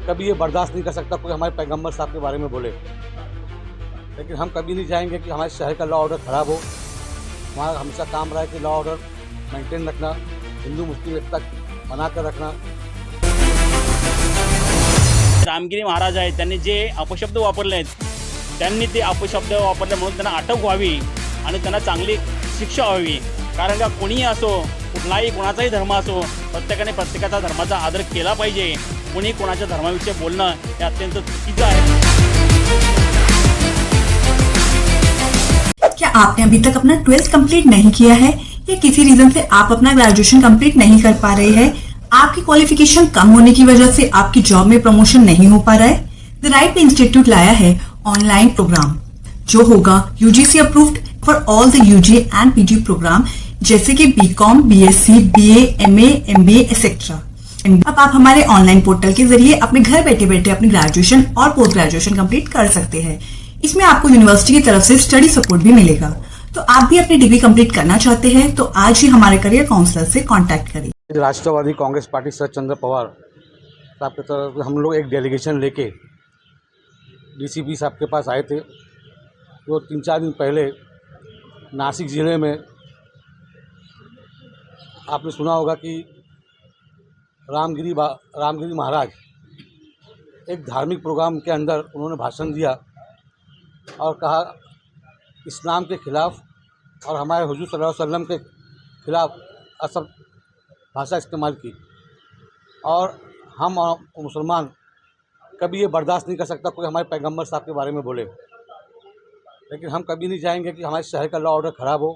कभी ये बर्दाश्त नहीं कर सकता कोई हमारे पैगंबर साहब के बारे में बोले। लेकिन हम कभी नहीं चाहेंगे कि हमारे शहर का लॉ ऑर्डर ख़राब हो। हमारा हमेशा काम रहा है कि लॉ ऑर्डर मेंटेन रखना, हिंदू मुस्लिम एकता बना कर रखना। रामगिरी महाराज आहेत, त्यांनी जे अपशब्द वापरले आहेत, त्यांनी ते अपशब्द वापरले म्हणून त्यांना अटक व्हावी आणि त्यांना चांगली शिक्षा व्हावी। कारण का कोणीही असो, कुठलाही कोणाचाही धर्म असो, प्रत्येकाने प्रत्येकाचा धर्माचा आदर केला पाहिजे। कोणी कोणाच्या धर्माविषयी बोलणं हे अत्यंत चुकीचं आहे। क्या आपने अभी तक अपना 12th कंप्लीट नहीं किया है या किसी रीजन से आप अपना ग्रेजुएशन कंप्लीट नहीं कर पा रहे हैं, आपकी क्वालिफिकेशन कम होने की वजह से आपकी जॉब में प्रमोशन नहीं हो पा रहा है? द राइट इंस्टीट्यूट लाया है ऑनलाइन प्रोग्राम जो होगा UGC approved for all the UG and PG programme जैसे कि BCom, BSc, BA, MA, MBA etcetera. अब आप हमारे ऑनलाइन पोर्टल के जरिए अपने घर बैठे बैठे अपनी ग्रेजुएशन और पोस्ट ग्रेजुएशन कंप्लीट कर सकते हैं। इसमें आपको यूनिवर्सिटी की तरफ से स्टडी सपोर्ट भी मिलेगा। तो आप भी अपनी डिग्री कंप्लीट करना चाहते हैं तो आज ही हमारे करियर काउंसलर से कांटेक्ट करें। राष्ट्रवादी कांग्रेस पार्टी शरद चंद्र पवार साहब की तरफ से हम लोग एक डेलीगेशन लेके डीसीपी साहब के पास आए थे। वो 3-4 दिन पहले नासिक ज़िले में आपने सुना होगा कि रामगिरी महाराज एक धार्मिक प्रोग्राम के अंदर उन्होंने भाषण दिया और कहा इस्लाम के ख़िलाफ़ और हमारे हुजूर सल्लल्लाहु अलैहि वसल्लम के ख़िलाफ़ असभ भाषा इस्तेमाल की। और हम मुसलमान कभी ये बर्दाश्त नहीं कर सकता कोई हमारे पैगंबर साहब के बारे में बोले। लेकिन हम कभी नहीं चाहेंगे कि हमारे शहर का लॉ ऑर्डर ख़राब हो।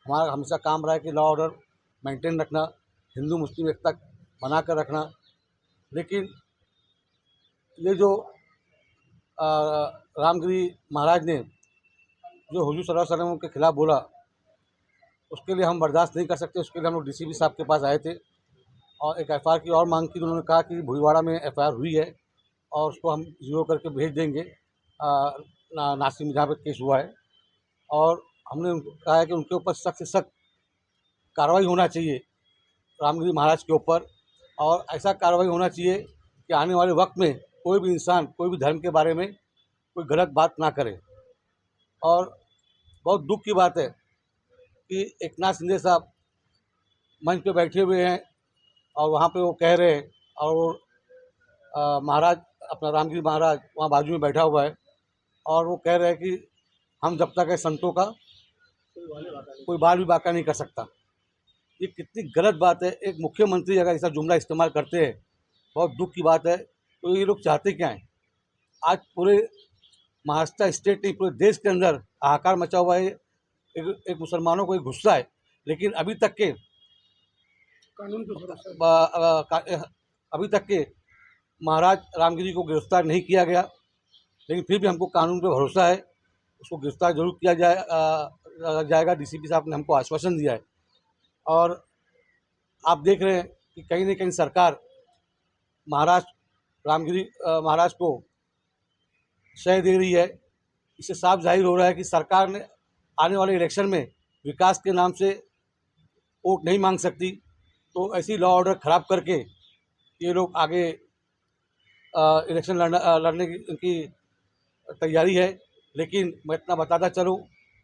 हमारा हमेशा काम रहा है कि लॉ ऑर्डर मेंटेन रखना, हिंदू मुस्लिम एकता बना कर रखना। लेकिन ये जो रामगिरी महाराज ने जो हुजूर सल्लल्लाहु अलैहि वसल्लम के ख़िलाफ़ बोला, उसके लिए हम बर्दाश्त नहीं कर सकते। उसके लिए हम लोग डीसीपी साहब के पास आए थे और एक एफआईआर की और मांग की। उन्होंने कहा कि भुईवाड़ा में एफआईआर हुई है और उसको हम ज़ीरो करके भेज देंगे नासिक में जहाँ पर केस हुआ है। और हमने उनको कहा है कि उनके ऊपर सख्त से सख्त कार्रवाई होना चाहिए रामगिरी महाराज के ऊपर। और ऐसा कार्रवाई होना चाहिए कि आने वाले वक्त में कोई भी इंसान कोई भी धर्म के बारे में कोई गलत बात ना करे। और बहुत दुख की बात है कि एकनाथ शिंदे साहब मंच पे बैठे हुए हैं और वहाँ पे वो कह रहे हैं और वो महाराज अपना रामगिरी महाराज वहाँ बाजू में बैठा हुआ है और वो कह रहे हैं कि हम जब तक है संतों का कोई बाल भी बाका नहीं कर सकता। ये कितनी गलत बात है। एक मुख्यमंत्री अगर ऐसा जुमला इस्तेमाल करते हैं, बहुत दुख की बात है। तो ये लोग चाहते क्या हैं? आज पूरे महाराष्ट्र स्टेट नहीं पूरे देश के अंदर हाहाकार मचा हुआ है। एक मुसलमानों को एक गुस्सा है। लेकिन अभी तक के महाराज रामगिरी को गिरफ्तार नहीं किया गया। लेकिन फिर भी हमको कानून पे भरोसा है, उसको गिरफ्तार जरूर किया जाएगा। डीसीपी साहब ने हमको आश्वासन दिया है। और आप देख रहे हैं कि कहीं ना कहीं सरकार रामगिरी महाराज को शय दे रही है। इससे साफ जाहिर हो रहा है कि सरकार ने आने वाले इलेक्शन में विकास के नाम से वोट नहीं मांग सकती। तो ऐसी लॉ ऑर्डर ख़राब करके ये लोग आगे इलेक्शन लड़ने की उनकी तैयारी है। लेकिन मैं इतना बताता चलूँ,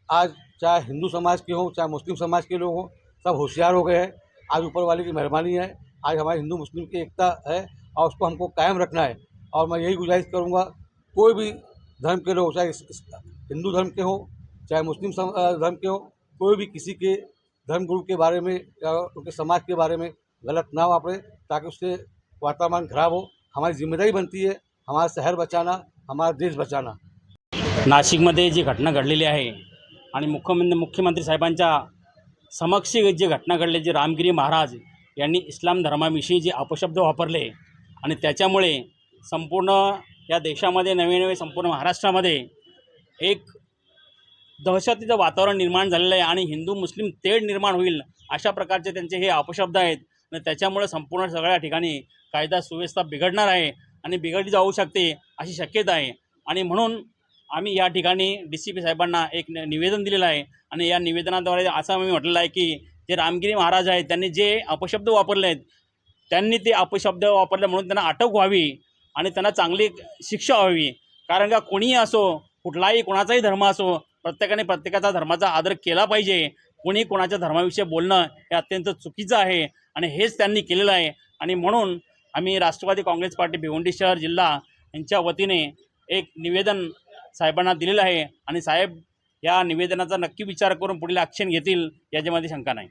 आज चाहे हिंदू समाज के हों चाहे मुस्लिम समाज के लोग हों, सब होशियार हो गए हैं। आज ऊपर वाले की मेहरबानी है, आज हमारे हिंदू मुस्लिम की एकता है और उसको हमको कायम रखना है। और मैं यही गुजारिश करूँगा, कोई भी धर्म के लोग, चाहे हिंदू धर्म के हों चाहे मुस्लिम धर्म के हों, कोई भी किसी के धर्म गुरु के बारे में या उनके समाज के बारे में गलत ना वापरे, ताकि उससे वातावरण खराब हो। हमारी जिम्मेदारी बनती है हमारा शहर बचाना, हमारा देश बचाना। नाशिकमध्ये जी घटना घडलेली आहे आणि मुख्यमंत्री साहेबांच्या समक्ष जी घटना घडली, जे रामगिरी महाराज यांनी इस्लाम धर्माविषयी जे अपशब्द वापरले आणि त्याच्यामुळे संपूर्ण या देशामध्ये नवे संपूर्ण महाराष्ट्रामध्ये एक दहशतीचं वातावरण निर्माण झालेलं आहे आणि हिंदू मुस्लिम तेढ निर्माण होईल अशा प्रकारचे त्यांचे हे अपशब्द आहेत। आणि त्याच्यामुळे संपूर्ण सगळ्या ठिकाणी कायदा सुव्यवस्था बिघडणार आहे आणि बिघडली जाऊ शकते अशी शक्यता आहे। आणि म्हणून आम्ही या ठिकाणी डीसीपी साहेबांना एक निवेदन दिलेलं आहे आणि या निवेदनाद्वारे असं आम्ही म्हटलेलं आहे की जे रामगिरी महाराज आहेत त्यांनी जे अपशब्द वापरले आहेत, त्यांनी ते अपशब्द वापरले म्हणून त्यांना अटक व्हावी आणि त्यांना चांगली शिक्षा व्हावी. कारण का कोणीही असो, कुठलाही कोणाचाही धर्म असो, प्रत्येकाने प्रत्येकाचा धर्माचा आदर केला पाहिजे. कोणी कोणाच्या धर्माविषयी बोलणं हे अत्यंत चुकीचं आहे आणि हेच त्यांनी केलेलं आहे. आणि म्हणून आम्ही राष्ट्रवादी काँग्रेस पार्टी भिवंडी शहर जिल्हा यांच्या वतीने एक निवेदन साहेबांना दिलेलं आहे आणि साहेब या निवेदनाचा नक्की विचार करून पुढील ॲक्शन घेतील याच्यामध्ये शंका नाही.